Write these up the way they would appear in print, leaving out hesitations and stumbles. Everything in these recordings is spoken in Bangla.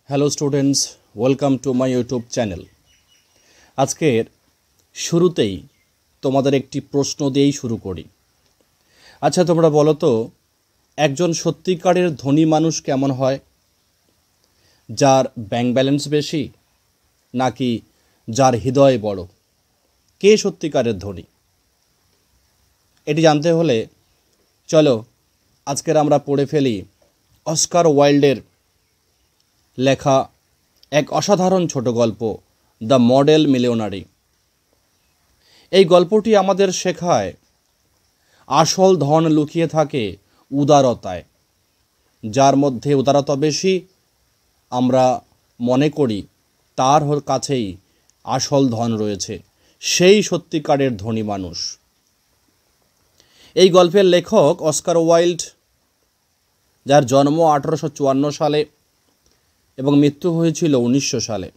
Hello students, welcome to my YouTube channel. আজকের শুরুতেই তোমাদের একটি প্রশ্ন দিয়েই শুরু করি। আচ্ছা, তোমরা বলো তো, একজন সত্যিকারের ধনী মানুষ কেমন হয়? যার ব্যাংক ব্যালেন্স বেশি, নাকি যার হৃদয় বড়? কে সত্যিকারের ধনী? এটি জানতে হলে চলো আজকের আমরা পড়ে ফেলি অস্কার ওয়াইল্ডের লেখা এক অসাধারণ ছোট গল্প, দ্য মডেল মিলিয়নারি। এই গল্পটি আমাদের শেখায় আসল ধন লুকিয়ে থাকে উদারতায়। যার মধ্যে উদারতা বেশি, আমরা মনে করি তার কাছেই আসল ধন রয়েছে, সেই সত্যিকারের ধনী মানুষ। এই গল্পের লেখক অস্কার ওয়াইল্ড, যার জন্ম 1854 সালে এবং মৃত্যু হয়েছিল 1900 সালে।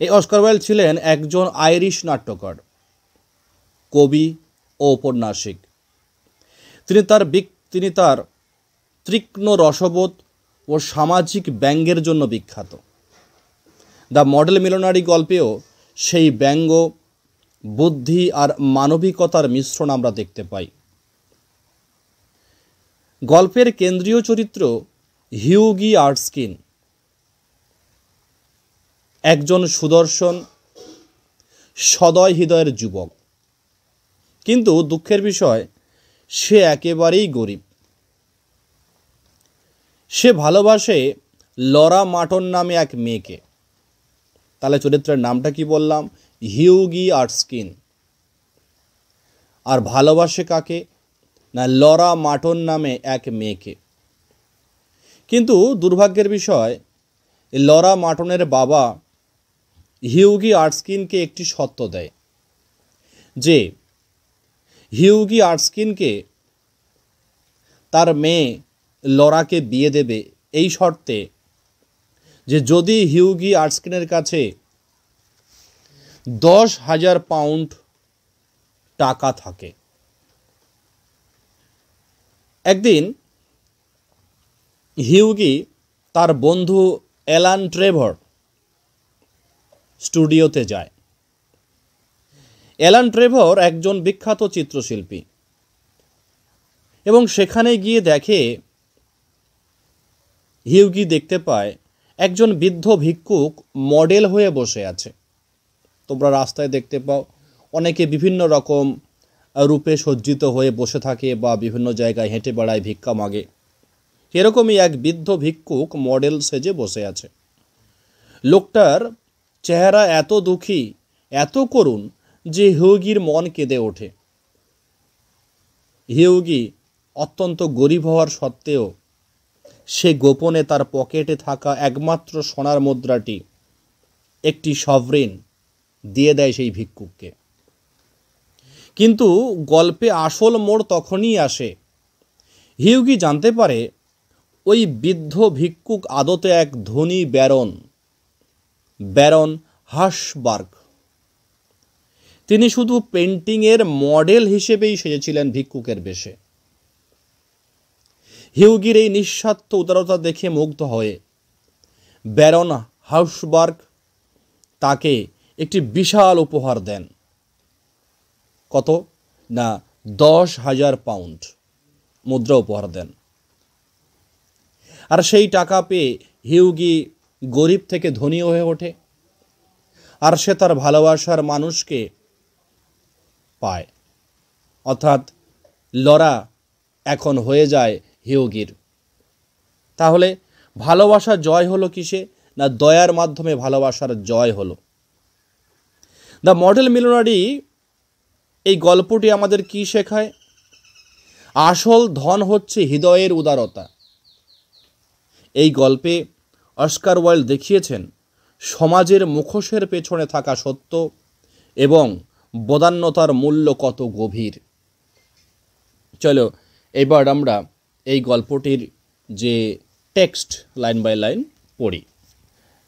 এই অস্কার ওয়াইল্ড ছিলেন একজন আইরিশ নাট্যকার, কবি ও ঔপন্যাসিক। তিনি তার তীক্ষ্ণ রসবোধ ও সামাজিক ব্যঙ্গের জন্য বিখ্যাত। দ্য মডেল মিলিয়নারি গল্পেও সেই ব্যঙ্গ, বুদ্ধি আর মানবিকতার মিশ্রণ আমরা দেখতে পাই। গল্পের কেন্দ্রীয় চরিত্র হিউগি আর্টস্কিন, একজন সুদর্শন, সদয় হৃদয়ের যুবক। কিন্তু দুঃখের বিষয়, সে একেবারেই গরিব। সে ভালোবাসে লরা মাটন নামে এক মেয়েকে। তাহলে চরিত্রের নামটা কি বললাম? হিউগি আর্টস্কিন। আর ভালোবাসে কাকে? না, লরা মাটন নামে এক মেয়েকে। কিন্তু দুর্ভাগ্যের বিষয়, লরা মাটনের বাবা হিউগি আর্টস্কিনকে একটি শর্ত দেয় যে হিউগি আর্টস্কিনকে তার মেয়ে লরাকে বিয়ে দেবে এই শর্তে যে যদি হিউগি আর্টস্কিনের কাছে 10,000 পাউন্ড টাকা থাকে। একদিন হিউগি তার বন্ধু অ্যালান ট্রেভর স্টুডিওতে যায়। অ্যালান ট্রেভর একজন বিখ্যাত চিত্রশিল্পী এবং সেখানে গিয়ে দেখে, হিউগি দেখতে পায় একজন বৃদ্ধ ভিক্ষুক মডেল হয়ে বসে আছে। তোমরা রাস্তায় দেখতে পাও অনেকে বিভিন্ন রকম রূপে সজ্জিত হয়ে বসে থাকে বা বিভিন্ন জায়গায় হেঁটে বেড়ায়, ভিক্ষা মাগে। এরকমই এক বৃদ্ধ ভিক্ষুক মডেল সেজে বসে আছে। লোকটার চেহারা এত দুঃখী, এত করুণ যে হিউগির মন কেঁদে ওঠে। হিউগি অত্যন্ত গরিব হওয়ার সত্ত্বেও সে গোপনে তার পকেটে থাকা একমাত্র সোনার মুদ্রাটি, একটি সভরিন, দিয়ে দেয় সেই ভিক্ষুককে। কিন্তু গল্পে আসল মোড় তখনই আসে। হিউগি জানতে পারে ওই বৃদ্ধ ভিক্ষুক আদতে এক ধনী ব্যারন হাসবার্গ। তিনি শুধু পেন্টিংয়ের মডেল হিসেবেই সেজেছিলেন ভিক্ষুকের বেশে। হিউগির এই নিঃস্বার্থ উদারতা দেখে মুগ্ধ হয়ে ব্যারন হাসবার্গ তাকে একটি বিশাল উপহার দেন। কত? না, 10,000 পাউন্ড মুদ্রা উপহার দেন। আর সেই টাকা পেয়ে হিউগি গরিব থেকে ধনী হয়ে ওঠে, আর সে তার ভালোবাসার মানুষকে পায়। অর্থাৎ লরা এখন হয়ে যায় হিউগির। তাহলে ভালোবাসার জয় হলো কিসে? না, দয়ার মাধ্যমে ভালোবাসার জয় হলো। দ্য মডেল মিলিয়নারি এই গল্পটি আমাদের কি শেখায়? আসল ধন হচ্ছে হৃদয়ের উদারতা। এই গল্পে অস্কার ওয়াইল্ড দেখিয়েছেন সমাজের মুখোশের পেছনে থাকা সত্য এবং বদান্যতার মূল্য কত গভীর। চলো এবার আমরা এই গল্পটির যে টেক্সট লাইন বাই লাইন পড়ি।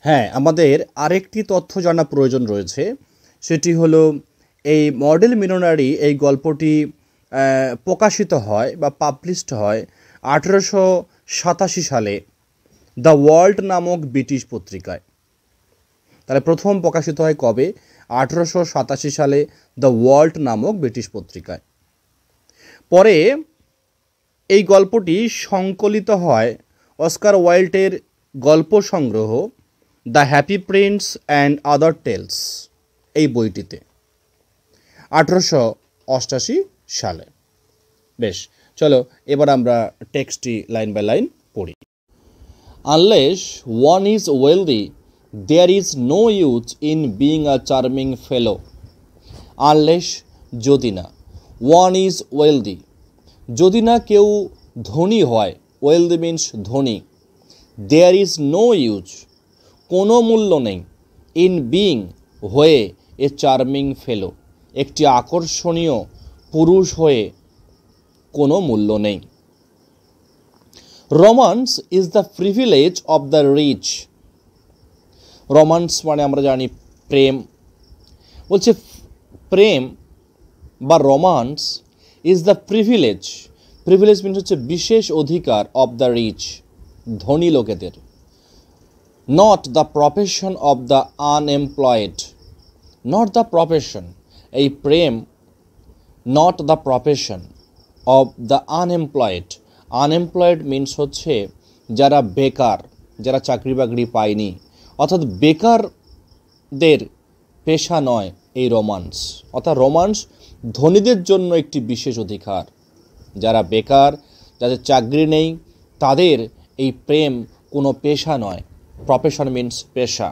হ্যাঁ, আমাদের আরেকটি তথ্য জানা প্রয়োজন রয়েছে। সেটি হলো, এই মডেল মিলিয়নারি এই গল্পটি প্রকাশিত হয় বা পাবলিশড হয় 1887 সালে দ্য ওয়ার্ল্ড নামক ব্রিটিশ পত্রিকায়। তাহলে প্রথম প্রকাশিত হয় কবে? 1887 সালে দ্য ওয়ার্ল্ড নামক ব্রিটিশ পত্রিকায়। পরে এই গল্পটি সংকলিত হয় অস্কার ওয়াইল্ডের গল্প সংগ্রহ the happy prince and other tales এই বইটিতে 1888 সালে। বেশ, চলো এবার আমরা টেক্সটটি লাইন বাই লাইন পড়ি। Unless one is wealthy there is no use in being a charming fellow. Unless যদি না, ওয়ান ইজ ওয়েলদি যদি না কেউ ধনী হয়, ওয়েলদি মিন্স ধনী, দেয়ার ইজ নো ইউজ কোনো মূল্য নেই, ইন বিং হয়ে, এ চার্মিং ফেলো একটি আকর্ষণীয় পুরুষ হয়ে কোনো মূল্য নেই। Romance is the privilege of the rich. Romance মানে আমরা জানি প্রেম। বলছে প্রেম বা romance is the privilege, privilege means হচ্ছে বিশেষ অধিকার, অফ দ্য রিচ ধনী লোকেদের, not the profession of the unemployed, not the profession এই প্রেম, not the profession of the unemployed, unemployed means হচ্ছে যারা বেকার, যারা চাকরি বাকরি পায়নি, অর্থাৎ বেকারদের পেশা নয় এই রোমান্স। অর্থাৎ রোমান্স ধনীদের জন্য একটি বিশেষ অধিকার, যারা বেকার, যাদের চাকরি নেই, তাদের এই প্রেম কোনো পেশা নয়। প্রফেশন মিনস পেশা।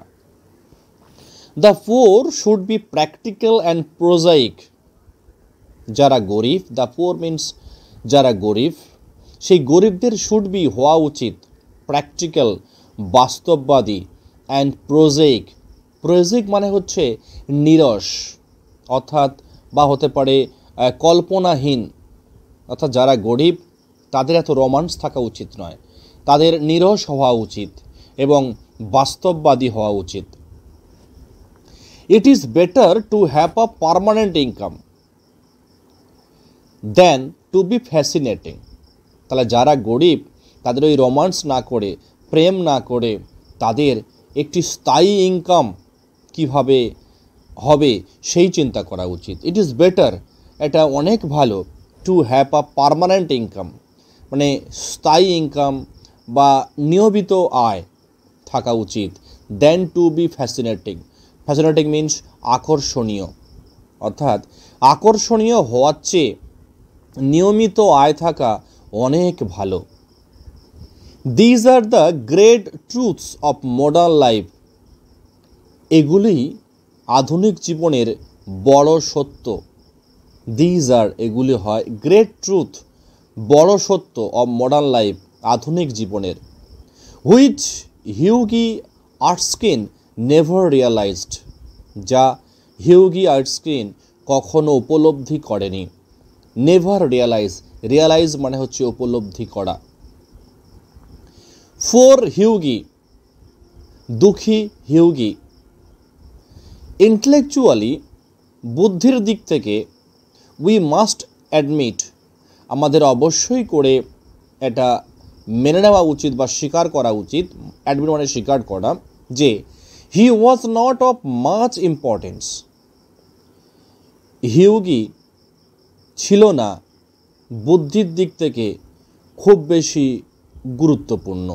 The poor should be practical and prosaic. যারা গরিব, দ্য পুয়ার মিনস যারা গরিব, সেই গরিবদের শুড বি হওয়া উচিত প্র্যাকটিক্যাল বাস্তববাদী, অ্যান্ড প্রোজাইক, প্রোজাইক মানে হচ্ছে নিরস, অর্থাৎ বা হতে পারে কল্পনাহীন। অর্থাৎ যারা গরিব তাদের এত রোমান্স থাকা উচিত নয়, তাদের নিরস হওয়া উচিত এবং বাস্তববাদী হওয়া উচিত। It is better to have a permanent income than to be fascinating. তাহলে যারা গরিব তাদের ওই রোমান্স না করে, প্রেম না করে, তাদের একটি স্থায়ী ইনকাম কিভাবে হবে সেই চিন্তা করা উচিত। ইট ইজ বেটার, এটা অনেক ভালো, to have a permanent income মানে স্থায়ী ইনকাম বা নিয়মিত আয় থাকা উচিত, then to be fascinating. Fascinating means আকর্ষণীয়, অর্থাৎ আকর্ষণীয় হওয়ার চেয়ে নিয়মিত আয় থাকা অনেক ভালো। These are the great truths of modern life. এগুলি আধুনিক জীবনের বড় সত্য। দিজ আর এগুলি হয় গ্রেট ট্রুথ বড় সত্য অফ মডার্ন লাইফ আধুনিক জীবনের, হুইচ হিউগি আর্টস্কিন নেভার রিয়ালাইজড যা হিউগি আর্টস্কিন কখনো উপলব্ধি করেনি। নেভার রিয়ালাইজ, রিয়ালাইজ মানে হচ্ছে উপলব্ধি করা। ফর হিউগি দুঃখী হিউগি, ইন্টেলেকচুয়ালি বুদ্ধির দিক থেকে, উই মাস্ট অ্যাডমিট আমাদের অবশ্যই করে এটা মেনে নেওয়া উচিত বা স্বীকার করা উচিত, অ্যাডমিট মানে স্বীকার করা, যে he was not of much importance, Hughie ছিল না বুদ্ধির দিক থেকে খুব বেশি গুরুত্বপূর্ণ,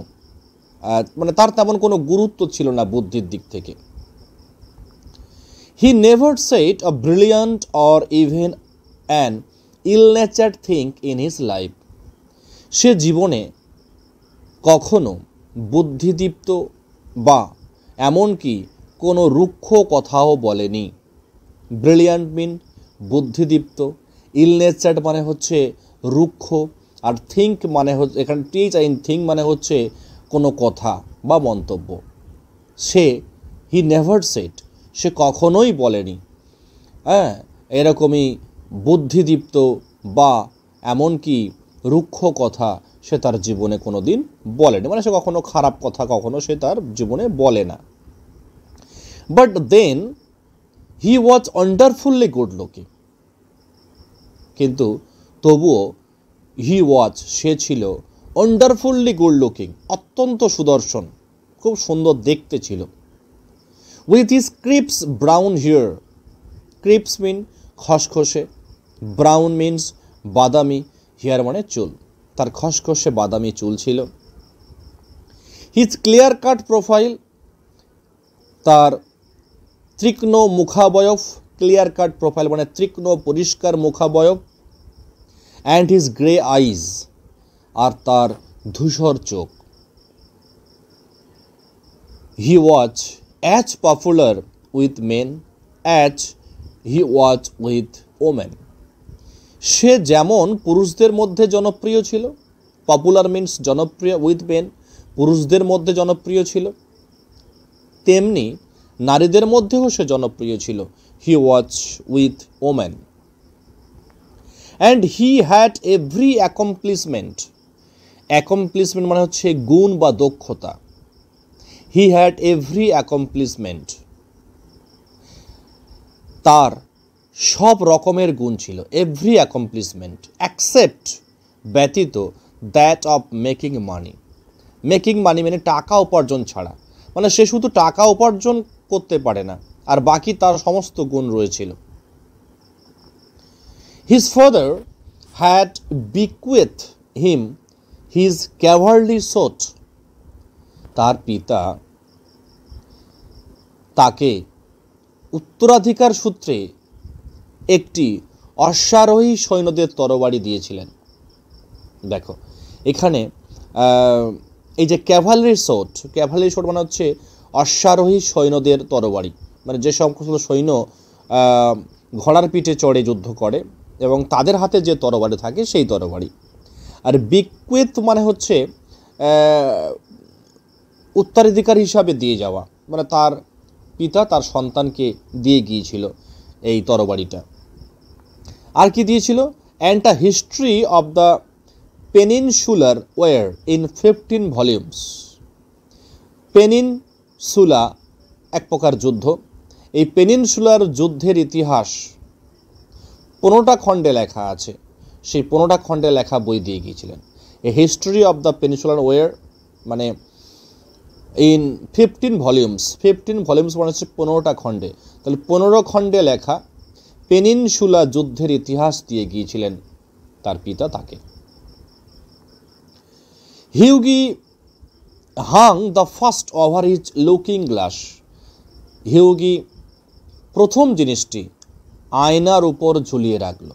মানে তার তেমন কোনো গুরুত্ব ছিল না বুদ্ধির দিক থেকে। He never said a brilliant or even an ill-natured thing in his life, সে জীবনে কখনো বুদ্ধিদীপ্ত বা এমনকি কোনো রুক্ষ কথাও বলেনি। ব্রিলিয়ান্ট মিন বুদ্ধিদীপ্ত, ইল-নেচার্ড মানে হচ্ছে রুক্ষ, আর থিঙ্ক মানে হচ্ছে এখানে টিচ আইন থিঙ্ক মানে হচ্ছে কোনো কথা বা মন্তব্য। সে হি নেভার সেড সে কখনোই বলেনি এরকমই বুদ্ধিদীপ্ত বা এমনকি রুক্ষ কথা সে তার জীবনে কোনো দিন বলেনি, মানে সে কখনো খারাপ কথা কখনো সে তার জীবনে বলে না। But then he was wonderfully good looking, কিন্তু তবুও হি ওয়াজ সে ছিল ওয়ান্ডারফুললি গুড লুকিং, অত্যন্ত সুদর্শন, খুব সুন্দর দেখতে ছিল। With his crisp brown hair, crisp mean খসখসে, ব্রাউন মিনস বাদামি, হেয়ার মানে চুল, তার খসখসে বাদামি চুল ছিল। হিজ ক্লিয়ার কাট প্রোফাইল, তার তীক্ষ্ণ মুখাবয়ব, ক্লিয়ার কাট প্রোফাইল মানে তীক্ষ্ণ পরিষ্কার মুখাবয়ব। অ্যান্ড হিজ গ্রে আইজ, আর তার ধূসর চোখ। He was as popular with men as he was with women, সে যেমন পুরুষদের মধ্যে জনপ্রিয় ছিল, পপুলার মিনস জনপ্রিয়, উইথ মেন পুরুষদের মধ্যে জনপ্রিয় ছিল, তেমনি নারীদের মধ্যেও সে জনপ্রিয় ছিল। He was with women. And he had every accomplishment, accomplishment মানে হচ্ছে গুণ বা দক্ষতা। হি হ্যাড এভরি অ্যাকমপ্লিশমেন্ট, তার সব রকমের গুণ ছিল। এভরি অ্যাকমপ্লিশমেন্ট, অ্যাকসেপ্ট ব্যতীত, that of making money, making মানি মানে টাকা উপার্জন ছাড়া, মানে সে শুধু টাকা উপার্জন করতে পারে না, আর বাকি তার সমস্ত গুণ রয়েছিল। His father had bequeathed him his cavalry sword, তার পিতা তাকে উত্তরাধিকার সূত্রে একটি অশ্বারোহী সৈন্যদের তরবারি দিয়েছিলেন। দেখো এখানে এই যে ক্যাভালরি শট, ক্যাভালরি শট মানে হচ্ছে অশ্বারোহী সৈন্যদের তরবারি, মানে যে সমস্ত সৈন্য ঘোড়ার পিঠে চড়ে যুদ্ধ করে এবং তাদের হাতে যে তরবারি থাকে সেই তরবারি। আর বিকুয়েত মানে হচ্ছে উত্তরাধিকার হিসাবে দিয়ে যাওয়া, মানে তার পিতা তার সন্তানকে দিয়ে গিয়েছিল এই তরবারিটা। আর কি দিয়েছিল? And a history of the peninsular war in 15 volumes. Peninsula এক প্রকার যুদ্ধ, এই পেনিনসুলার যুদ্ধের ইতিহাস 15টা খণ্ডে লেখা আছে, সেই 15টা খণ্ডে লেখা বই দিয়ে গিয়েছিলেন। A history of the peninsular war মানে ইন 15 ভলিউমস, 15 ভলিউমস মানে হচ্ছে 15টা খণ্ডে, তাহলে 15 খণ্ডে লেখা পেনিনসুলা যুদ্ধের ইতিহাস দিয়ে গিয়েছিলেন তার পিতা তাকে। Hughie hung the first over his looking glass, Hughie প্রথম জিনিসটি আয়নার উপর ঝুলিয়ে রাখলো।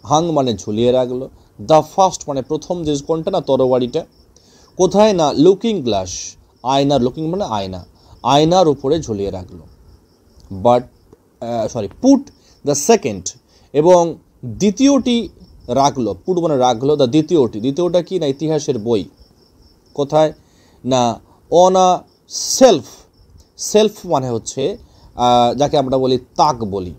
হাং মানে ঝুলিয়ে রাখলো, দ্য ফার্স্ট মানে প্রথম জিনিস কোনটা না তরবারিটা, কোথায় না লুকিং গ্লাস, আয়নার, লুকিং মানে আয়না, আয়নার উপরে ঝুলিয়ে রাখলো। বাট পুট দ্য সেকেন্ড, এবং দ্বিতীয়টি রাখলো, পুট মানে রাখলো, দ্য দ্বিতীয়টি, দ্বিতীয়টা কি না ইতিহাসের বই, কোথায় না অন আ সেলফ, সেলফ মানে হচ্ছে যাকে আমরা বলি তাক বলি,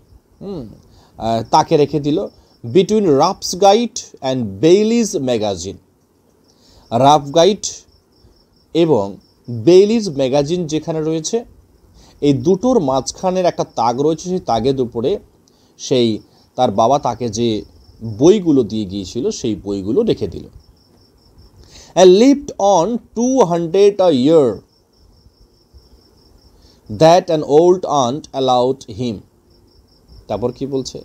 তাকে রেখে দিল between Ruff's Guide and Bailey's Magazine, Ruff Guide এবং বেইলিজ ম্যাগাজিন যেখানে রয়েছে এই দুটোর মাঝখানের একটা তাক রয়েছে, সেই তাগের উপরে সেই তার বাবা তাকে যে বইগুলো দিয়ে গিয়েছিল সেই বইগুলো রেখে দিল। and lived on 200 a year that an old aunt allowed him। তারপর কি বলছে?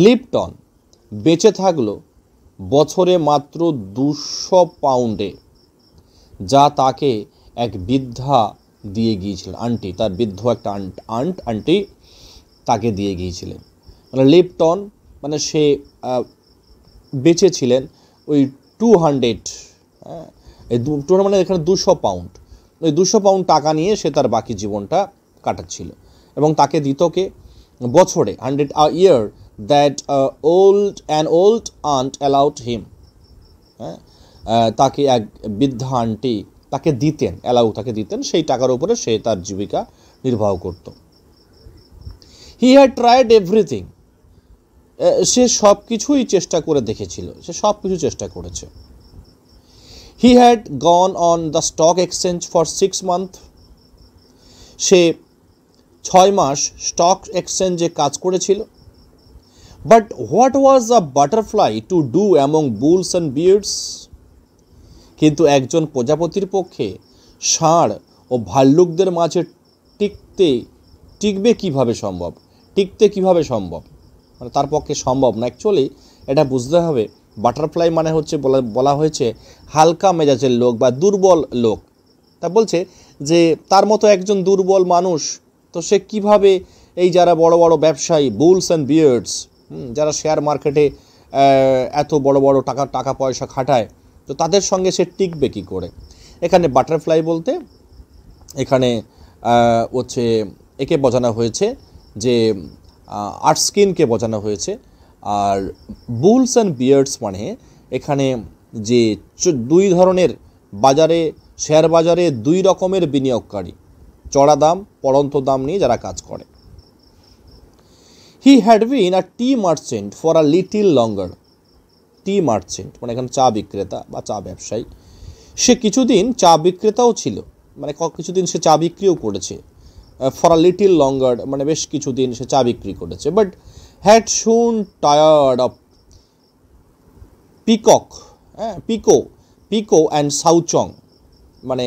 lived on বেঁচে থাকলো বছরে মাত্র 200 পাউন্ডে, যা তাকে এক বৃদ্ধা দিয়ে গিয়েছিলেন, আন্টি, তার বৃদ্ধ একটা আন্টি তাকে দিয়ে গিয়েছিলেন। মানে lived on মানে সে বেঁচে ছিলেন ওই 200, এই 200 মানে এখানে 200 পাউন্ড, ওই 200 পাউন্ড টাকা নিয়ে সে তার বাকি জীবনটা কাটাচ্ছিল। এবং তাকে দিত কে বছরে 100 a year that an old aunt allowed him, তাকে এক বৃদ্ধা আন্টি তাকে দিতেন, তাকে দিতেন, সেই টাকার উপরে সে তার জীবিকা নির্বাহ করত। হি হ্যাড ট্রাইড এভরিথিং, সে সব কিছুই চেষ্টা করে দেখেছিল, সে সব কিছু চেষ্টা করেছে। He had gone on the stock exchange for 6 months, সে 6 মাস স্টক এক্সচেঞ্জে কাজ করেছিল। But what was a butterfly to do among bulls and beards, কিন্তু একজন প্রজাপতির পক্ষে ষাঁড় ও ভাল্লুকদের মাঝে টিকতে কিভাবে সম্ভব, মানে তার পক্ষে সম্ভব না। অ্যাকচুয়ালি এটা বুঝতে হবে, বাটারফ্লাই মানে হচ্ছে বলা হয়েছে হালকা মেজাজের লোক বা দুর্বল লোক। তা বলছে যে তার মতো একজন দুর্বল মানুষ, তো সে কিভাবে এই যারা বড় বড় ব্যবসায়ী, বুলস অ্যান্ড বিয়ার্ডস, যারা শেয়ার মার্কেটে এত বড় বড় টাকা পয়সা খাটায়, তো তাদের সঙ্গে সে টিকবে কী করে। এখানে বাটারফ্লাই বলতে এখানে হচ্ছে একে বোঝানো হয়েছে যে আর্টস্কিনকে বোঝানো হয়েছে। আর বুলস অ্যান্ড বিয়ার্ডস মানে এখানে যে দুই ধরনের শেয়ার বাজারে দুই রকমের বিনিয়োগকারী, চড়া দাম পড়ন্ত দাম নিয়ে যারা কাজ করে। He had been a T merchant for a little longer. T merchant মানে এখানে চা বিক্রেতা বা চা ব্যবসায়ী। সে কিছুদিন চা বিক্রেতাও ছিল, মানে কিছুদিন সে চা বিক্রিও করেছে। ফর আ লিটিল লঙ্গার মানে বেশ কিছুদিন সে চা বিক্রি করেছে। বাট হ্যাড শুন টায়ার্ড অফ পিকো অ্যান্ড সাউচং, মানে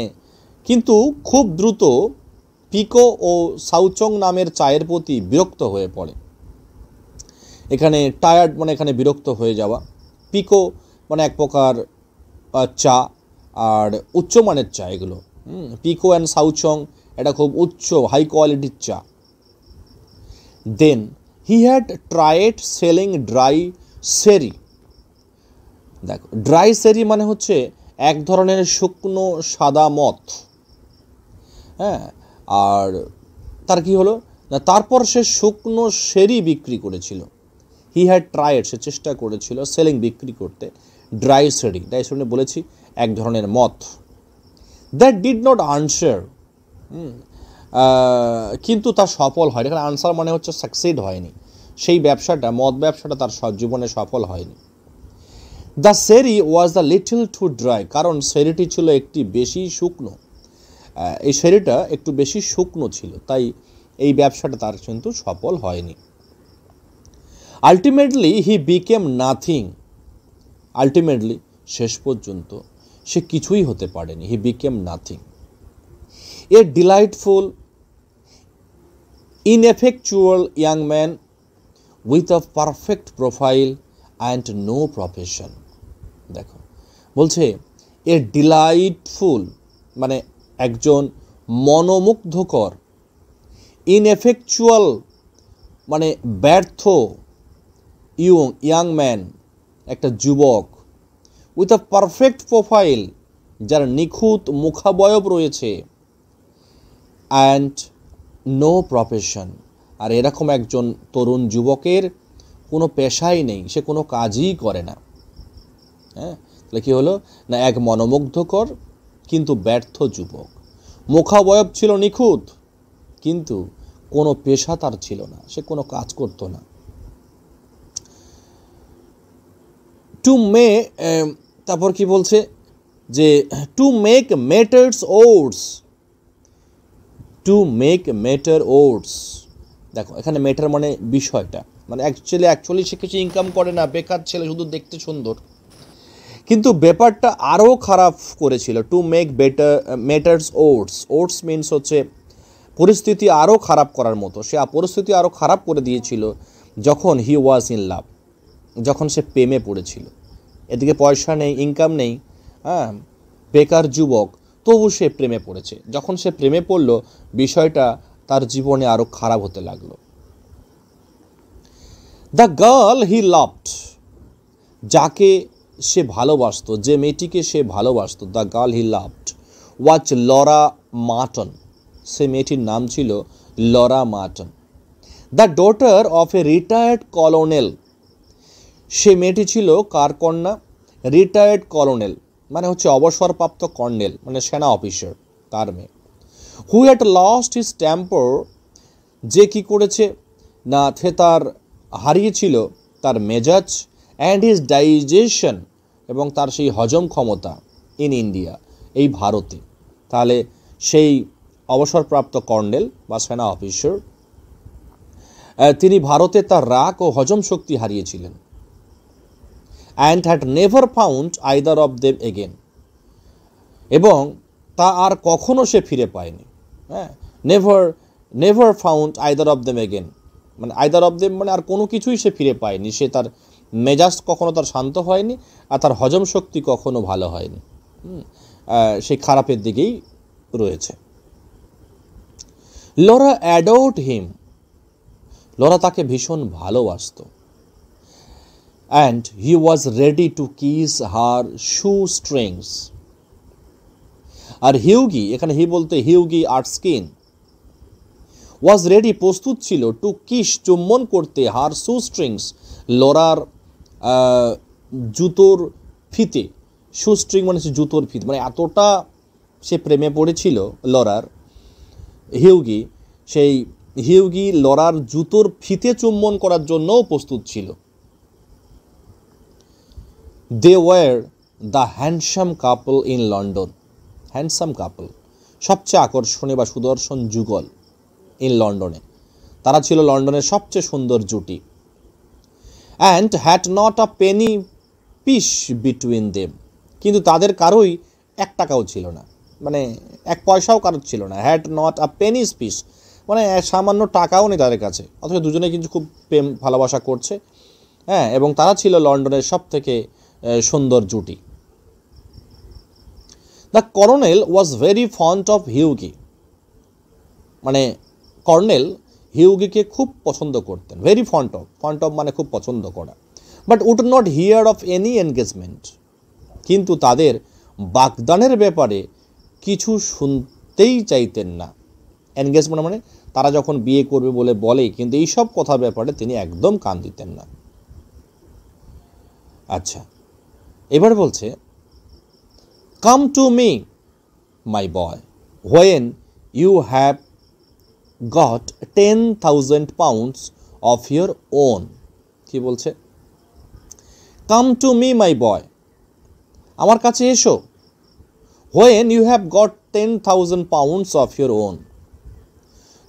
কিন্তু খুব দ্রুত পিকো ও সাউচং নামের চায়ের প্রতি বিরক্ত হয়ে পড়ে। এখানে টায়ার্ড মানে এখানে বিরক্ত হয়ে যাওয়া। পিকো মানে এক প্রকার চা, আর উচ্চমানের চা এগুলো। পিকো অ্যান্ড সাউচং এটা খুব উচ্চ হাই কোয়ালিটির চা। Then he had tried selling dry sherry. দেখো, ড্রাই সেরি মানে হচ্ছে এক ধরনের শুকনো সাদা মদ। হ্যাঁ, আর তার কি হলো না, তারপর সে শুকনো সেরি বিক্রি করেছিল। হি হ্যাড ট্রাইড সে চেষ্টা করেছিল সেলিং বিক্রি করতে ড্রাই সেরি বলেছি এক ধরনের মদ। দ্যাট ডিড নট আনসার, কিন্তু তা সফল হয়নি। এখানে আনসার মানে হচ্ছে সাকসিড হয়নি, সেই ব্যবসাটা মদ ব্যবসাটা তার জীবনে সফল হয়নি। দ্য সেরি was the little to dry, কারণ সেরিটি ছিল একটি বেশি শুকনো। এই সেরিটা একটু বেশি শুকনো ছিল, তাই এই ব্যবসাটা তার কিন্তু সফল হয়নি। Ultimately he became nothing, ultimately শেষ পর্যন্ত সে কিছুই হতে পারেনি। He became nothing. A delightful ineffectual young man with a perfect profile and no profession. দেখো, বলছে এ ডিলাইটফুল মানে একজন মনোমুগ্ধকর, ইনএফেকচুয়াল মানে ব্যর্থ, ইয়াং ম্যান একটা যুবক, উইথ আ পারফেক্ট প্রোফাইল যার নিখুঁত মুখাবয়ব রয়েছে, অ্যান্ড নো প্রফেশন আর এরকম একজন তরুণ যুবকের কোনো পেশাই নেই, সে কোনো কাজই করে না। হ্যাঁ, তাহলে কী হলো না, এক মনোমুগ্ধকর কিন্তু ব্যর্থ যুবক, মুখাবয়ব ছিল নিখুঁত কিন্তু কোনো পেশা তার ছিল না, সে কোনো কাজ করতো না। তারপর কি বলছে যে to make matters oats, to make matter oats. দেখো, এখানে ম্যাটার মানে বিষয়টা, মানে অ্যাকচুয়ালি সে কিছু ইনকাম করে না, বেকার ছেলে, শুধু দেখতে সুন্দর, কিন্তু ব্যাপারটা আরও খারাপ করেছিল। To make matters oats, oats means হচ্ছে পরিস্থিতি আরও খারাপ করার মতো। সে পরিস্থিতি আরও খারাপ করে দিয়েছিল যখন হি ওয়াজ ইন লাভ, যখন সে প্রেমে পড়েছিল। এদিকে পয়সা নেই, ইনকাম নেই, হ্যাঁ, বেকার যুবক, তবু সে প্রেমে পড়েছে। যখন সে প্রেমে পড়ল, বিষয়টা তার জীবনে আরও খারাপ হতে লাগলো। দ্য গার্ল হি লাভড, যাকে সে ভালোবাসত, যে মেয়েটিকে সে ভালোবাসত, the girl he loved was Laura Merton, সে মেয়েটির নাম ছিল Laura Merton. The daughter of a retired colonel, সে মেয়েটি ছিল কার কন্যা? রিটায়ার্ড কলোনেল মানে হচ্ছে অবসরপ্রাপ্ত কর্নেল, মানে সেনা অফিসার, তার মেয়ে। Who had lost his temper, যে কি করেছে না, সে তার হারিয়েছিল তার মেজাজ, অ্যান্ড হিজ ডাইজেশন এবং তার সেই হজম ক্ষমতা, ইন ইন্ডিয়া, এই ভারতে। তাহলে সেই অবসরপ্রাপ্ত কর্নেল বা সেনা অফিসার, তিনি ভারতে তার রাগ ও হজম শক্তি হারিয়েছিলেন। And had never found either of them again, এবং তা আর কখনো সে ফিরে পায়নি। হ্যাঁ, never never found either of them again, মানে আইদার অফ দেম মানে আর কোনো কিছুই সে ফিরে পায়নি। সে তার মেজাজ কখনো তার শান্ত হয়নি, আর তার হজম শক্তি কখনো ভালো হয়নি, সে খারাপের দিকেই রয়েছে। লরা অ্যাডোর্ড হিম, লরা তাকে ভীষণ ভালোবাসত। And he was ready to kiss her shoe strings. আর হিউগি, এখানে হি বলতে হিউগি আর্টস্কিন, ওয়াজ রেডি প্রস্তুত ছিল, টু কিস চুম্বন করতে, হার শু স্ট্রিংস লরার জুতোর ফিতে। শু স্ট্রিং মানে হচ্ছে জুতোর ফিতে, মানে এতটা সে প্রেমে পড়েছিল লরার, হিউগি, সেই হিউগি লরার জুতোর ফিতে চুম্বন করার জন্যও প্রস্তুত ছিল। They were the handsome couple in London. Handsome couple, সবচেয়ে আকর্ষণীয় বা সুদর্শন যুগল ইন লন্ডনে, তারা ছিল লন্ডনের সবচেয়ে সুন্দর জুটি। And had not a Penney piece between them, কিন্তু তাদের কারোই এক টাকাও ছিল না, মানে এক পয়সাও কারোর ছিল না। Had not a penis piece মানে সামান্য টাকাও নেই তাদের কাছে, অথচ দুজনে কিন্তু খুব প্রেম ভালোবাসা করছে। হ্যাঁ, এবং তারা ছিল লন্ডনের সব থেকে সুন্দর জুটি। The colonel was very fond of Hughie, মানে কর্নেল হিউগিকে খুব পছন্দ করতেন। ভেরি ফন্ড অফ মানে খুব পছন্দ করা। But would not hear of any engagement, কিন্তু তাদের বাগদানের ব্যাপারে কিছু শুনতেই চাইতেন না। এনগেজমেন্ট মানে তারা যখন বিয়ে করবে বলে, কিন্তু এইসব কথার ব্যাপারে তিনি একদম কান দিতেন না। আচ্ছা, এবার বলছে, come to me my boy when you have got 10,000 pounds of your own. কি বলছে? কাম টু মি মাই বয়, আমার কাছে এসো। When you have got 10,000 pounds of your own,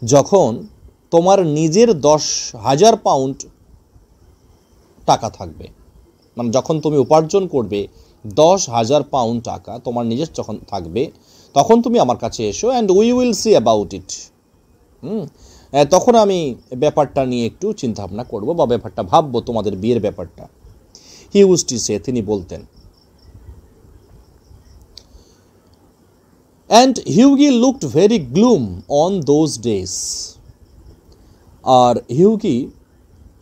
যখন তোমার নিজের 10,000 পাউন্ড টাকা থাকবে, মানে যখন তুমি উপার্জন করবে 10,000 পাউন্ড টাকা তোমার নিজের যখন থাকবে, তখন তুমি আমার কাছে এসো। And we will see about it, তখন আমি ব্যাপারটা নিয়ে একটু চিন্তাভাবনা করবো বা ব্যাপারটা ভাববো, তোমাদের বিয়ের ব্যাপারটা। হি ইউজ টু সে, তিনি বলতেন। And Hughie looked very glum on those days, আর হিউগি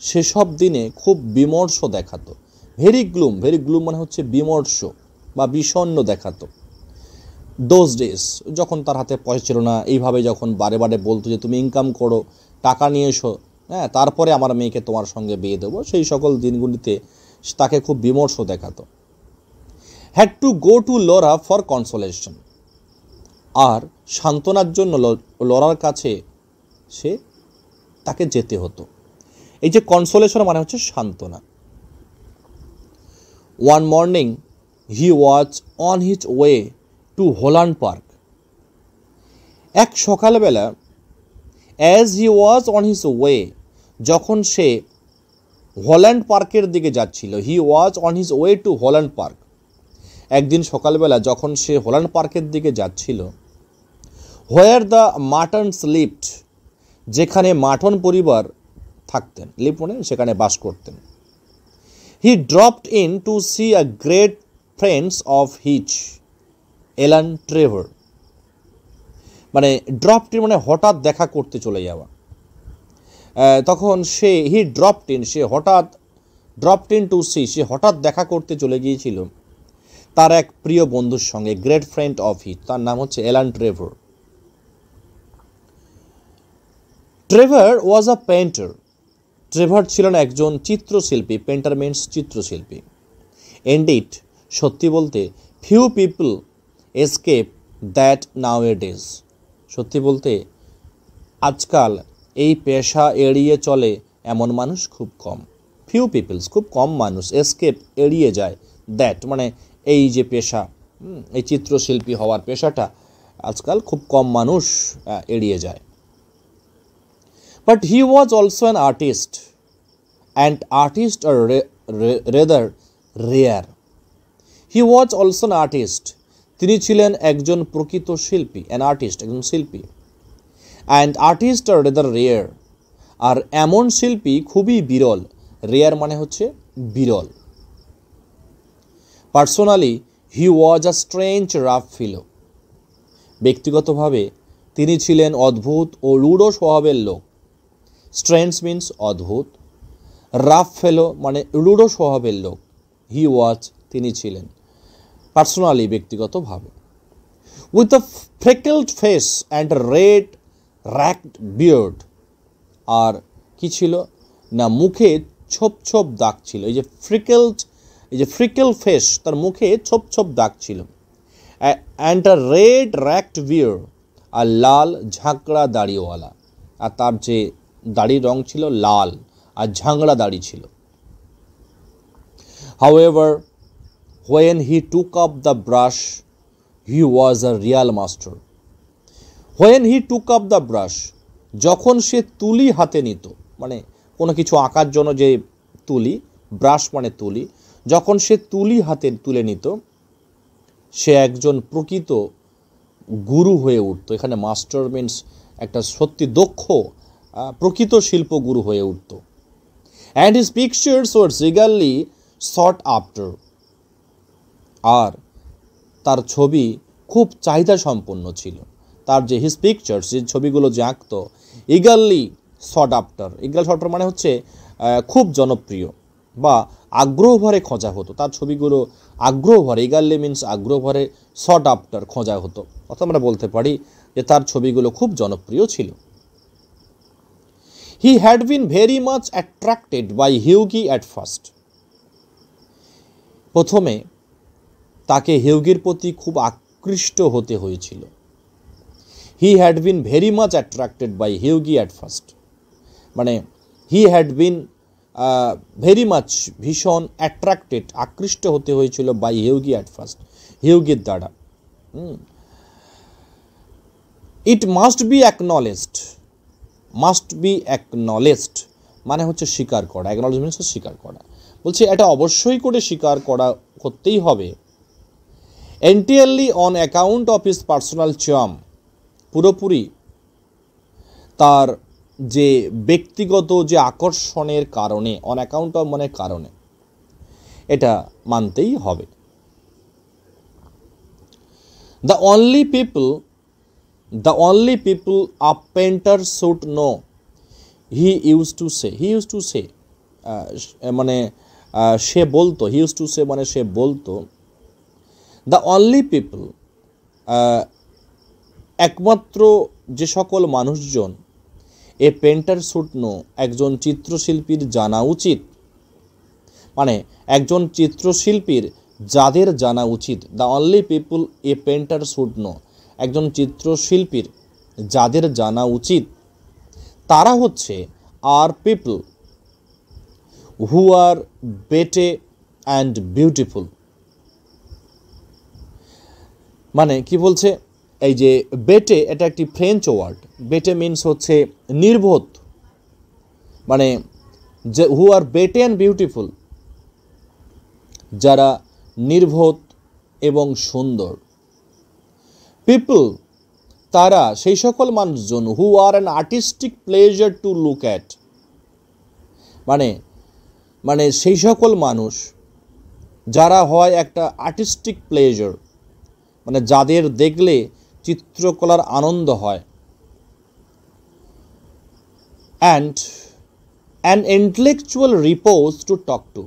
সেসব দিনে খুব বিমর্ষ দেখাতো। ভেরি গ্লুম মানে হচ্ছে বিমর্ষ বা বিষণ্ণ দেখাতো। দোজ ডেজ, যখন তার হাতে পয়সা ছিল না, এইভাবে যখন বারে বারে বলতো যে তুমি ইনকাম করো, টাকা নিয়ে এসো, হ্যাঁ, তারপরে আমার মেয়েকে তোমার সঙ্গে বিয়ে দেবো, সেই সকল দিনগুলিতে তাকে খুব বিমর্ষ দেখাতো। Had to go to Laura for consolation, আর সান্ত্বনার জন্য লরার কাছে সে তাকে যেতে হতো। এই যে কনসোলেশন মানে হচ্ছে সান্ত্বনা। One morning he was on his way to Holland Park. এক সকালবেলা, as he was on his way, যখন সে হোল্যান্ড পার্কের দিকে যাচ্ছিল, he was on his way to Holland Park, একদিন সকালবেলা যখন সে হোল্যান্ড পার্কের দিকে যাচ্ছিল, হোয়ার দ্য মাটনস লিভড, যেখানে মাটন পরিবার থাকতেন, লিভ মানে সেখানে বাস করতেন। He dropped in to see a great friends of his, Alan Trevor, মানে ড্রপড ইন মানে হঠাৎ দেখা করতে চলে যাওয়া। তখন সে হি ড্রপড ইন, সে হঠাৎ, ড্রপড ইন টু সি, সে হঠাৎ দেখা করতে চলে গিয়েছিল তার এক প্রিয় বন্ধুর সঙ্গে, গ্রেট ফ্রেন্ড অফ হিজ, তার নাম হচ্ছে এলান ট্রেভার। ট্রেভার ওয়াজ আ পেন্টার, ট্রেভার ছিলেন একজন চিত্রশিল্পী, পেন্টার মিন্স চিত্রশিল্পী। এন্ডিড, সত্যি বলতে, few people escape that now A days, সত্যি বলতে আজকাল এই পেশা এড়িয়ে চলে এমন মানুষ খুব কম। ফিউ পিপলস, খুব কম মানুষ, এসকেপ এড়িয়ে যায়, দ্যাট মানে এই যে পেশা, এই চিত্রশিল্পী হওয়ার পেশাটা আজকাল খুব কম মানুষ এড়িয়ে যায়। But he was also an artist, and artists are rather rare. He was also an artist, তিনি ছিলেন একজন প্রকৃত শিল্পী, অ্যান আর্টিস্ট, একজন শিল্পী। And artist are rather rare, আর এমন শিল্পী খুবই বিরল। রেয়ার মানে হচ্ছে বিরল। Personally he was a strange rough fellow, ব্যক্তিগতভাবে তিনি ছিলেন অদ্ভুত ও রূঢ় স্বভাবের লোক। স্ট্রেঞ্জ মিন্স অদ্ভুত, রাফ ফেলো মানে রূঢ় স্বভাবের লোক। হি ওয়াজ তিনি ছিলেন, পার্সোনালি ব্যক্তিগতভাবে। With a freckled face and red racked beard, আর কি ছিল না, মুখে ছোপ ছোপ দাগ ছিল। এই যে ফ্রিকেল ফেস, তার মুখে ছোপ ছোপ দাগ ছিল। And a red racked beard, আর লাল ঝাঁকড়া দাড়িওয়ালা, আর তার যে দাড়ির রং ছিল লাল আর ঝাঁকড়া দাড়ি ছিল। However, when he took up the brush, he was a real master. When he took up the brush, যখন সে তুলি হাতে নিত, মানে কোনো কিছু আঁকার জন্য যে তুলি, ব্রাশ মানে তুলি, যখন সে তুলি হাতে তুলে নিত, সে একজন প্রকৃত গুরু হয়ে উঠত। এখানে মাস্টার মিন্স একটা সত্যি দক্ষ প্রকৃত শিল্পগুরু হয়ে উঠত। And his pictures were eagerly sought after, আর তার ছবি খুব চাহিদা সম্পন্ন ছিল। তার যে হিজ পিকচার্স, যে ছবিগুলো যে আঁকত, eagerly sought after, eagerly sought after মানে হচ্ছে খুব জনপ্রিয় বা আগ্রহ ভরে খোঁজা হতো। তার ছবিগুলো আগ্রহ ভরে, eagerly মিন্স আগ্রহ ভরে, sought after খোঁজা হতো। অর্থাৎ আমরা বলতে পারি যে তার ছবিগুলো খুব জনপ্রিয় ছিল। He had been very much attracted by Hughie at first. প্রথমে তাকে হিউগির প্রতি খুব আকৃষ্ট হতে হয়েছিল। He had been very much attracted by Hughie at first, মানে he had been very much, ভীষণ attracted, আকৃষ্ট হতে হয়েছিল by Hughie at first, হিউগির দ্বারা। It must be acknowledged, must be acknowledged মানে হচ্ছে স্বীকার করা, অ্যাকনলেজ মিন্স স্বীকার করা। বলছে এটা অবশ্যই করে স্বীকার করতেই হবে। Entirely on account of his personal charm, পুরোপুরি তার যে ব্যক্তিগত যে আকর্ষণের কারণে, অন অ্যাকাউন্ট অফ মানে কারণে, এটা মানতেই হবে। The only people a painter should know, he used to say, মানে সে বলতো, he used to say মানে সে বলতো, the only people, একমাত্র যে সকল মানুষজন, এ পেন্টার শুড নো, একজন চিত্রশিল্পীর জানা উচিত, মানে একজন চিত্রশিল্পীর যাদের জানা উচিত, the only people A painter should know, একজন চিত্রশিল্পীর যাদের জানা উচিত, তারা হচ্ছে আর পিপল হু আর বেটে অ্যান্ড বিউটিফুল। মানে কি বলছে, এই যে বেটে, এটা একটি ফ্রেঞ্চ ওয়ার্ড। বেটে মিন্স হচ্ছে নির্বোধ, মানে যে হু আর বেটে অ্যান্ড বিউটিফুল, যারা নির্বোধ এবং সুন্দর। পিপল তারা সেই সকল মানুষজন, who are an artistic pleasure to look at, মানে সেই সকল মানুষ যারা হয় একটা আর্টিস্টিক প্লেজার, মানে যাদের দেখলে চিত্রকলার আনন্দ হয়। And an intellectual repose to talk to,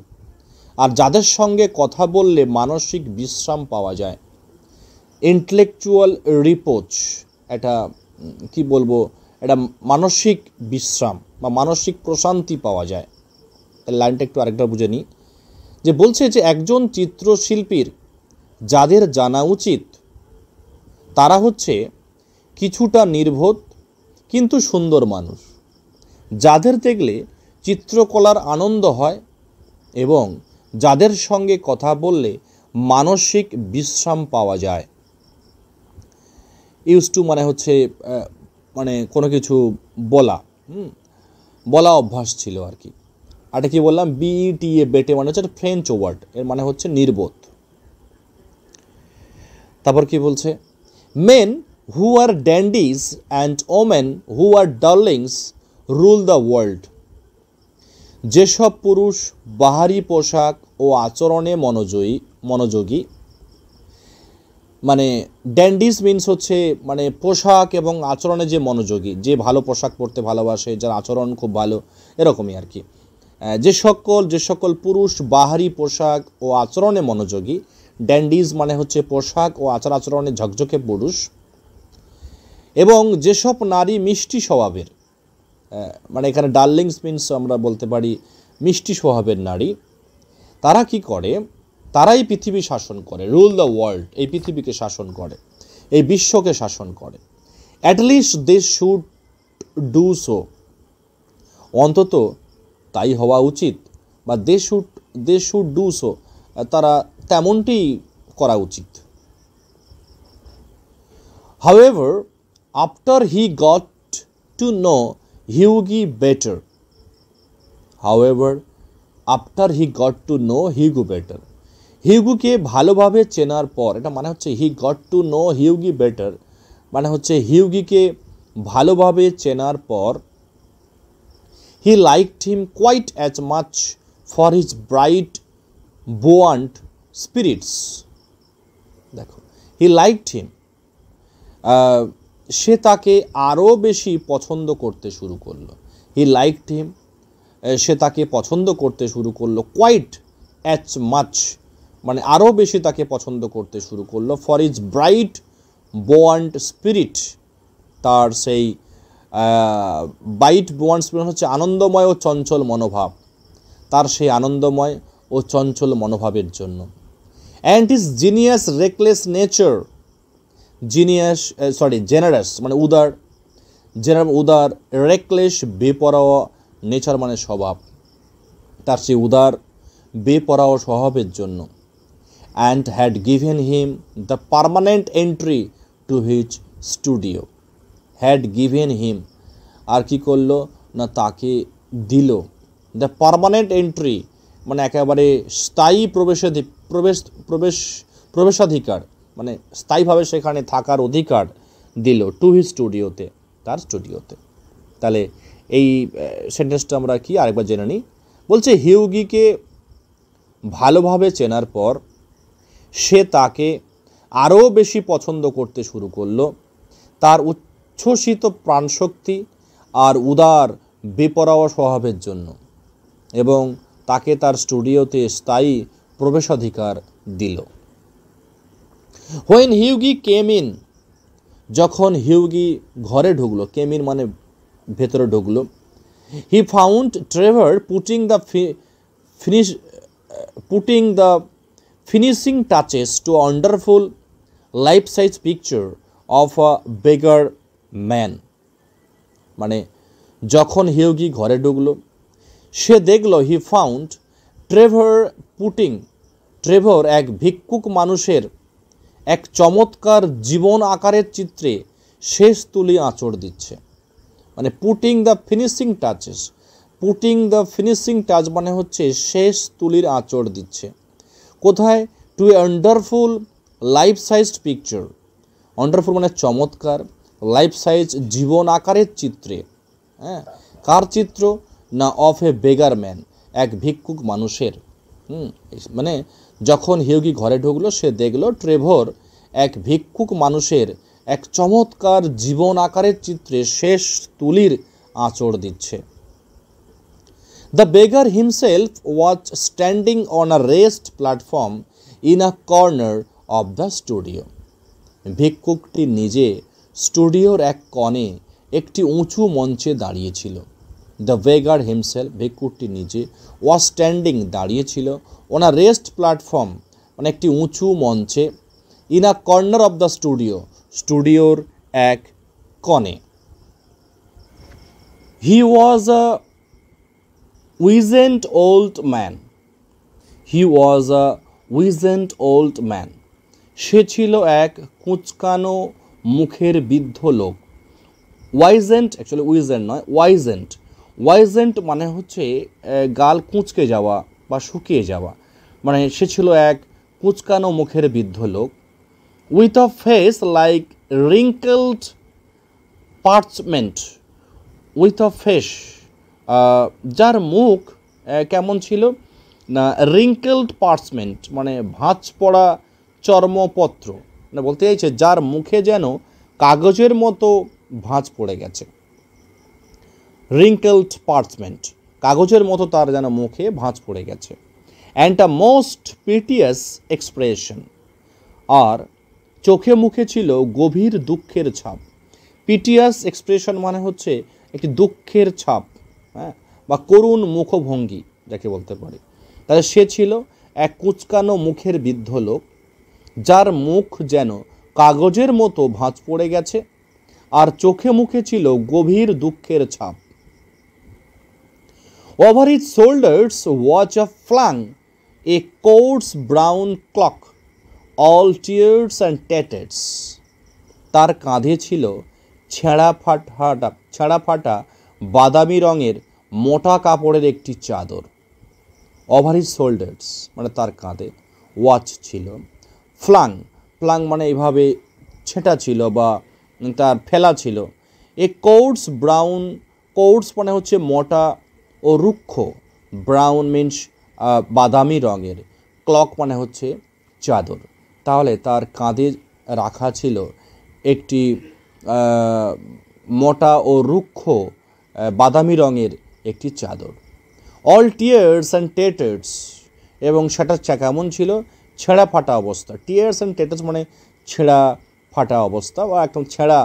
আর যাদের সঙ্গে কথা বললে মানসিক বিশ্রাম পাওয়া যায়। ইন্টেলেকচুয়াল রিপোজ, এটা কি বলবো, এটা মানসিক বিশ্রাম বা মানসিক প্রশান্তি পাওয়া যায়। লাইনটা একটু আরেকবার বুঝে নিই, যে বলছে যে একজন চিত্রশিল্পীর যাদের জানা উচিত, তারা হচ্ছে কিছুটা নির্বোধ কিন্তু সুন্দর মানুষ, যাদের দেখলে চিত্রকলার আনন্দ হয় এবং যাদের সঙ্গে কথা বললে মানসিক বিশ্রাম পাওয়া যায়। ইউজ টু মানে হচ্ছে মানে কোনো কিছু বলা অভ্যাস ছিল আর কি। আর কি বললাম, বিইটিএ বেটে মানে হচ্ছে ফ্রেঞ্চ ওয়ার্ড, এর মানে হচ্ছে নির্বোধ। তারপর কি বলছে, men who are dandies and women who are darlings rule the world. যেসব পুরুষ বাহারি পোশাক ও আচরণে মনোযোগী, মানে ড্যান্ডিস মিন্স হচ্ছে মানে পোশাক এবং আচরণে যে মনোযোগী, যে ভালো পোশাক পরতে ভালোবাসে, যার আচরণ খুব ভালো, এরকমই আর কি। যে সকল পুরুষ বাহারি পোশাক ও আচরণে মনোযোগী, ড্যান্ডিজ মানে হচ্ছে পোশাক ও আচরণে ঝকঝকে পুরুষ, এবং যেসব নারী মিষ্টি স্বভাবের, মানে এখানে ডার্লিংস মিন্স আমরা বলতে পারি মিষ্টি স্বভাবের নারী, তারা কি করে, তারাই পৃথিবী শাসন করে, রুল দ্য ওয়ার্ল্ড, এই পৃথিবীকে শাসন করে, এই বিশ্বকে শাসন করে। At least they should do so, অন্তত তাই হওয়া উচিত, বা দে শুড ডু সো, তারা তেমনটি করা উচিত। However after he got to know Hughie better, however after he got to know Hughie better, হিউগুকে ভালোভাবে চেনার পর, এটা মানে হচ্ছে he got to know Hughie better, মানে হচ্ছে হিউগিকে ভালোভাবে চেনার পর, he liked him quite as much for his bright buoyant spirits. দেখো, হি লাইকড হিম, সে তাকে আরও বেশি পছন্দ করতে শুরু করলো। হি লাইকড হিম, সে তাকে পছন্দ করতে শুরু করলো। কোয়াইট অ্যাজ মাচ মানে আরও বেশি তাকে পছন্দ করতে শুরু করলো। ফর ইজ ব্রাইট বোয়ান্ট স্পিরিট, তার সেই ব্রাইট বোয়ান্ট স্পিরিট হচ্ছে আনন্দময় ও চঞ্চল মনোভাব, তার সেই আনন্দময় ও চঞ্চল মনোভাবের জন্য। And his genius reckless nature, generous মানে উদার, রেকলেস বেপরোয়া, নেচার মানে স্বভাব, তার সেই উদার বেপরোয়া স্বভাবের জন্য। And had given him the permanent entry to his studio, had given him, আর কি করলো না, তাকে দিল দ্য পার্মানেন্ট এন্ট্রি, মানে একেবারে স্থায়ী প্রবেশাধিকার, মানে স্থায়ীভাবে সেখানে থাকার অধিকার দিল, টু হিজ স্টুডিওতে, তার স্টুডিওতে। তাহলে এই সেন্টেন্সটা আমরা কি আরেকবার জেনে নিই। বলছে হিউগিকে ভালোভাবে চেনার পর সে তাকে আরও বেশি পছন্দ করতে শুরু করলো, তার উচ্ছ্বসিত প্রাণশক্তি আর উদার বেপরোয়া স্বভাবের জন্য, এবং তাকে তার স্টুডিওতে স্থায়ী প্রবেশাধিকার দিল। হোয়েন হিউগি কেম ইন, যখন হিউগি ঘরে ঢুকলো, কেম ইন মানে ভেতরে ঢুকলো, he found Trevor putting the finishing touches to wonderful life size picture of a beggar man. মানে যখন হিউগি ঘরে ঢুকলো, সে দেখলো, হি ফাউন্ড ট্রেভর এক ভিক্ষুক মানুষের এক চমৎকার জীবন আকারের চিত্রে শেষ তুলি আঁচড় দিচ্ছে। মানে পুটিং দ্য ফিনিশিং টাচ মানে হচ্ছে শেষ তুলির আঁচড় দিচ্ছে। কোথায়? To a wonderful life sized picture, wonderful মানে চমৎকার, লাইফ সাইজ জীবন আকারের চিত্রে। হ্যাঁ, কার চিত্র না? অফ এ বেগার ম্যান, এক ভিক্ষুক মানুষের। মানে যখন হিউগি ঘরে ঢুকলো, সে দেখলো ট্রেভর এক ভিক্ষুক মানুষের এক চমৎকার জীবন আকারের চিত্রে শেষ তুলির আঁচড় দিচ্ছে। The beggar himself was standing on a rest platform in a corner of the studio. ভিক্ষুকটি নিজে স্টুডিওর এক কোণে একটি উঁচু মঞ্চে দাঁড়িয়েছিল। দ্য বেগার হিমসেলফ, ভিক্ষুকটি নিজে, ওয়াজ স্ট্যান্ডিং দাঁড়িয়েছিল, অন আ রেস্ট প্ল্যাটফর্ম মানে একটি উঁচু মঞ্চে, in a corner of the studio, স্টুডিওর এক কোণে। হি ওয়াজ আ উইজেন্ট ওল্ড ম্যান, সে ছিল এক কুঁচকানো মুখের বৃদ্ধ লোক। ওয়াইজেন্ট, অ্যাকচুয়ালি উইজেন্ট নয়, ওয়াইজেন্ট মানে হচ্ছে গাল কুঁচকে যাওয়া বা শুকিয়ে যাওয়া, মানে সে ছিল এক কুঁচকানো মুখের বৃদ্ধ লোক। With a face like wrinkled parchment, with a face, যার মুখ কেমন ছিল না রিঙ্কেলড পার্চমেন্ট মানে ভাঁজ পড়া চর্মপত্র, মানে বলতে চাইছে যার মুখে যেন কাগজের মতো ভাঁজ পড়ে গেছে। রিঙ্কেলড পার্চমেন্ট, কাগজের মতো তার যেন মুখে ভাঁজ পড়ে গেছে। অ্যান্ড আ মোস্ট পিটিয়াস এক্সপ্রেশন, আর চোখে মুখে ছিল গভীর দুঃখের ছাপ। পিটিয়াস এক্সপ্রেশন মানে হচ্ছে একটি দুঃখের ছাপ, হ্যাঁ, বা করুণ মুখভঙ্গি যাকে বলতে পারি। তাহলে সে ছিল এক কুঁচকানো মুখের বৃদ্ধ লোক, যার মুখ যেন কাগজের মতো ভাঁজ পড়ে গেছে, আর চোখে মুখে ছিল গভীর দুঃখের ছাপ। Over his shoulders was a flung a coarse brown cloak, all tears and tatters, তার কাঁধে ছিল ছেঁড়া ফাটা বাদামি রঙের মোটা কাপড়ের একটি চাদর। ওভার হিজ শোল্ডার্স মানে তার কাঁধে, ওয়াচ ছিল, ফ্লাং, ফ্লাং মানে এইভাবে ছেঁটা ছিল বা তার ফেলা ছিল। এ কোর্স ব্রাউন, কোর্স মানে হচ্ছে মোটা ও রুক্ষ, ব্রাউন মিন্স বাদামি রঙের, ক্লক মানে হচ্ছে চাদর। তাহলে তার কাঁধে রাখা ছিল একটি মোটা ও রুক্ষ বাদামি রঙের একটি চাদর। অল টিয়ার্স অ্যান্ড টেটার্স, এবং সেটা কেমন ছিল ছেঁড়া ফাটা অবস্থা। টিয়ার্স অ্যান্ড টেটার্স মানে ছেঁড়া ফাটা অবস্থা বা একদম ছেঁড়া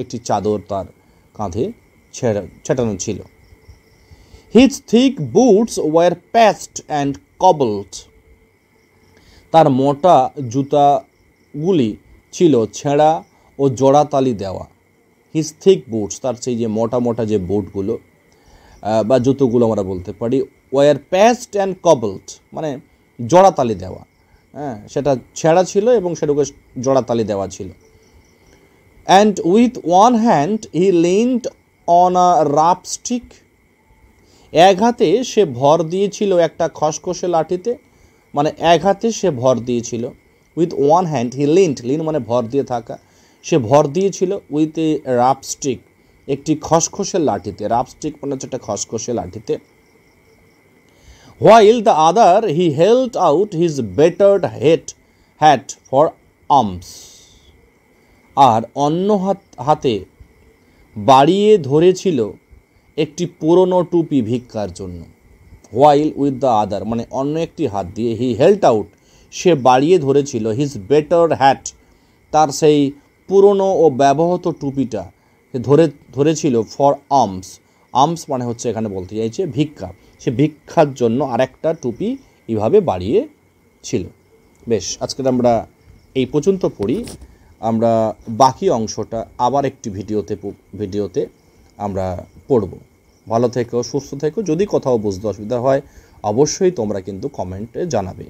একটি চাদর তার কাঁধে ছেটানো ছিল। His thick boots were patched and cobbled, তার মোটা জুতাগুলি ছিল ছেঁড়া ও জোড়াতালি দেওয়া। হিজ থিক বুটস, তার সেই যে মোটা মোটা যে বুটগুলো বা জুতোগুলো আমরা বলতে পারি, ওয়ার প্যাচড অ্যান্ড কবলড মানে জোড়াতালি দেওয়া, হ্যাঁ, সেটা ছেঁড়া ছিল এবং সেটাকে জোড়াতালি দেওয়া ছিল। And with one hand he leaned on a rough stick, এক হাতে সে ভর দিয়েছিল একটা খসখসে লাঠিতে, মানে এক হাতে সে ভর দিয়েছিল। With one hand he leaned, মানে ভর দিয়ে থাকা, সে ভর দিয়েছিল উইথ এ রাফ স্টিক, একটি খসখসে লাঠিতে। রাফ স্টিক মানে হচ্ছে একটা খসখসে লাঠিতে। While the other he held out his battered hat for alms, আর অন্য হাতে বাড়িয়ে ধরেছিল একটি পুরনো টুপি ভিক্ষার জন্য। হোয়াইল উইথ দ্য আদার মানে অন্য একটি হাত দিয়ে, হি হেল্ড আউট সে বাড়িয়ে ধরেছিল, হিজ বেটার হ্যাট তার সেই পুরনো ও ব্যবহৃত টুপিটা ধরেছিল ফর আর্মস। আর্মস মানে হচ্ছে এখানে বলতে চাইছে ভিক্ষা, সে ভিক্ষার জন্য আরেকটা টুপি এইভাবে বাড়িয়ে ছিল। বেশ, আজকের আমরা এই পর্যন্ত পড়ি। আমরা বাকি অংশটা আবার একটি ভিডিওতে আমরা পড়ব। ভালো থেকো, সুস্থ থেকো। যদি কোথাও বুঝতে অসুবিধা হয় অবশ্যই তোমরা কিন্তু কমেন্টে জানাবে।